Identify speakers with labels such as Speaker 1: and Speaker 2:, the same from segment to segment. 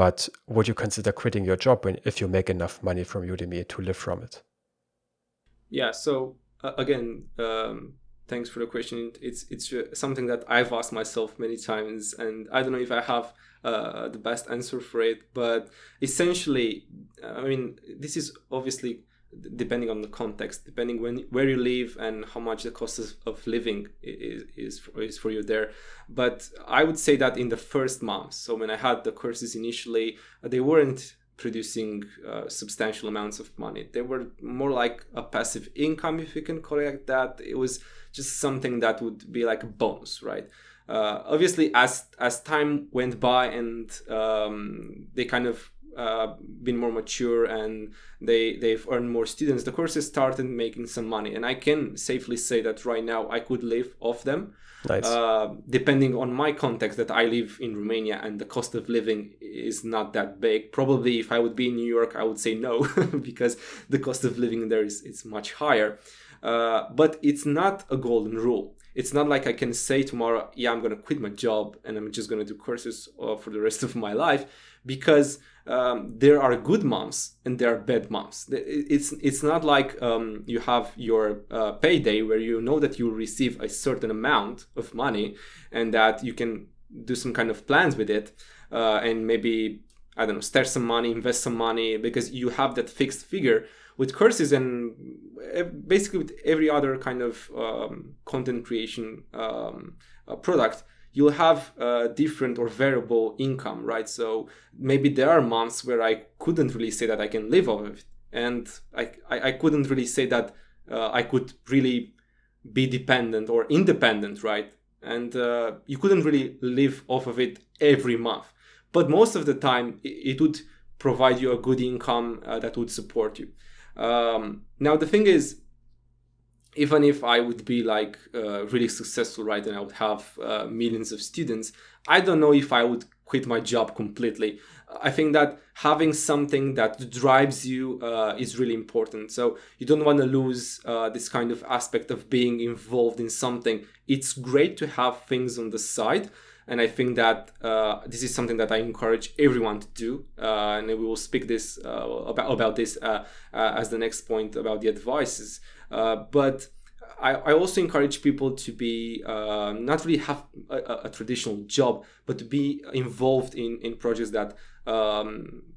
Speaker 1: But would you consider quitting your job if you make enough money from Udemy to live from it?
Speaker 2: Yeah. So again, thanks for the question. It's something that I've asked myself many times, and I don't know if I have the best answer for it. But essentially, I mean, this is obviously depending on the context, depending where you live and how much the cost of living is for you there. But I would say that in the first months, so when I had the courses initially, they weren't producing substantial amounts of money. They were more like a passive income, if you can call it like that. It was just something that would be like a bonus, right? Obviously, as time went by and they kind of been more mature and they've earned more students, the courses started making some money, and I can safely say that right now I could live off them.
Speaker 1: Nice.
Speaker 2: Depending on my context, that I live in Romania and the cost of living is not that big. Probably if I would be in New York, I would say no because the cost of living there is much higher. But it's not a golden rule. It's not like I can say tomorrow, yeah, I'm going to quit my job and I'm just going to do courses for the rest of my life, because there are good months and there are bad months. It's not like you have your payday where you know that you will receive a certain amount of money and that you can do some kind of plans with it and maybe, I don't know, stash some money, invest some money, because you have that fixed figure. With courses and basically with every other kind of content creation product, you'll have different or variable income, right? So maybe there are months where I couldn't really say that I can live off of it. And I couldn't really say that I could really be dependent or independent, right? And you couldn't really live off of it every month. But most of the time, it would provide you a good income that would support you. Now, the thing is, even if I would be like really successful, right, and I would have millions of students, I don't know if I would quit my job completely. I think that having something that drives you is really important. So you don't want to lose this kind of aspect of being involved in something. It's great to have things on the side. And I think that this is something that I encourage everyone to do. And we will speak this about this as the next point about the advices. But I also encourage people to be not really have a traditional job, but to be involved in projects that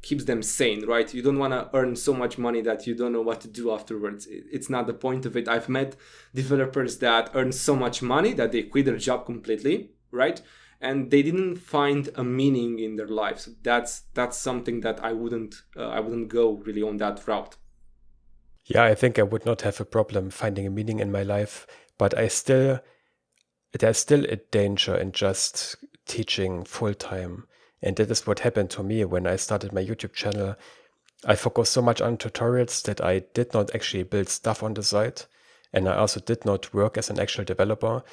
Speaker 2: keeps them sane, right? You don't want to earn so much money that you don't know what to do afterwards. It's not the point of it. I've met developers that earn so much money that they quit their job completely, right? And they didn't find a meaning in their lives. That's something that I wouldn't go really on that route.
Speaker 1: Yeah, I think I would not have a problem finding a meaning in my life, but there's still a danger in just teaching full time. And that is what happened to me when I started my YouTube channel. I focused so much on tutorials that I did not actually build stuff on the site. And I also did not work as an actual developer.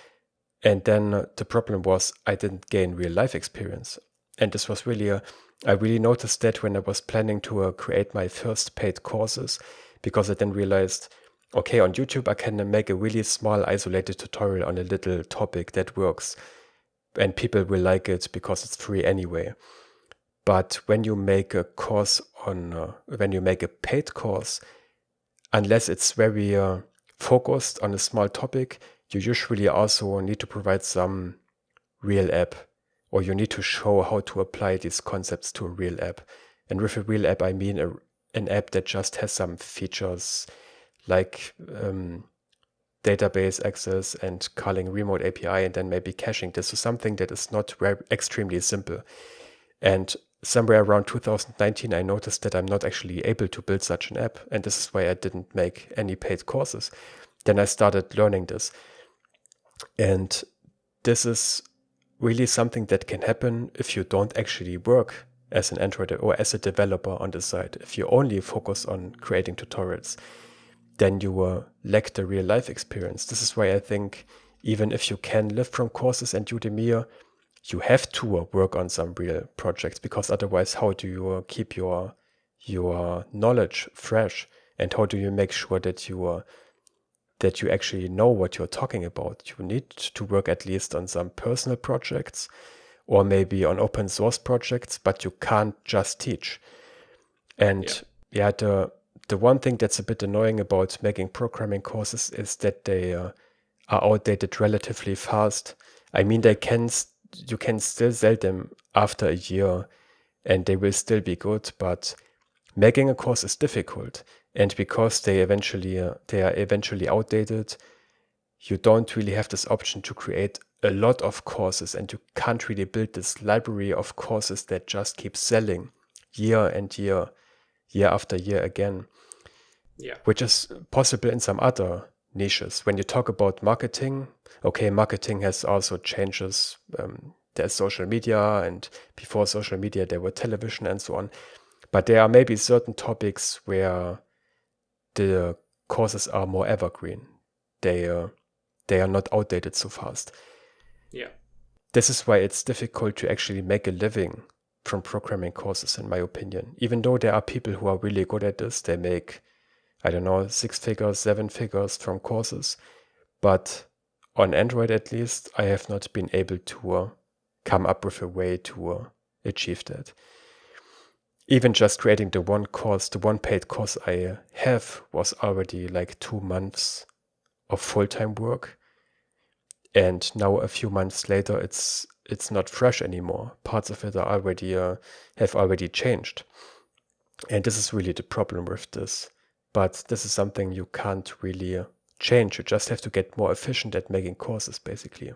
Speaker 1: And then the problem was I didn't gain real life experience. And this was really I really noticed that when I was planning to create my first paid courses, because I then realized, okay, on YouTube, I can make a really small isolated tutorial on a little topic that works. And people will like it because it's free anyway. But when you make a course when you make a paid course, unless it's very focused on a small topic, you usually also need to provide some real app, or you need to show how to apply these concepts to a real app. And with a real app, I mean an app that just has some features like database access and calling remote API and then maybe caching. This is something that is not very extremely simple. And somewhere around 2019, I noticed that I'm not actually able to build such an app. And this is why I didn't make any paid courses. Then I started learning this. And this is really something that can happen if you don't actually work as an Android or as a developer on the side. If you only focus on creating tutorials, then you lack the real life experience. This is why I think even if you can live from courses and Udemy, you have to work on some real projects, because otherwise how do you keep your knowledge fresh, and how do you make sure that you actually know what you're talking about? You need to work at least on some personal projects or maybe on open source projects, but you can't just teach. And yeah, the one thing that's a bit annoying about making programming courses is that they are outdated relatively fast. I mean, you can still sell them after a year and they will still be good, but making a course is difficult. And because they are eventually outdated, you don't really have this option to create a lot of courses, and you can't really build this library of courses that just keep selling year and year after year again, which is possible in some other niches. When you talk about marketing, okay, marketing has also changes. There's social media, and before social media, there were television and so on. But there are maybe certain topics where the courses are more evergreen. They are not outdated so fast.
Speaker 2: Yeah.
Speaker 1: This is why it's difficult to actually make a living from programming courses, in my opinion. Even though there are people who are really good at this, they make, I don't know, 6 figures, 7 figures from courses. But on Android, at least, I have not been able to come up with a way to achieve that. Even just creating the one paid course I have was already like 2 months of full-time work. And now a few months later, it's not fresh anymore. Parts of it are already have already changed. And this is really the problem with this. But this is something you can't really change. You just have to get more efficient at making courses, basically.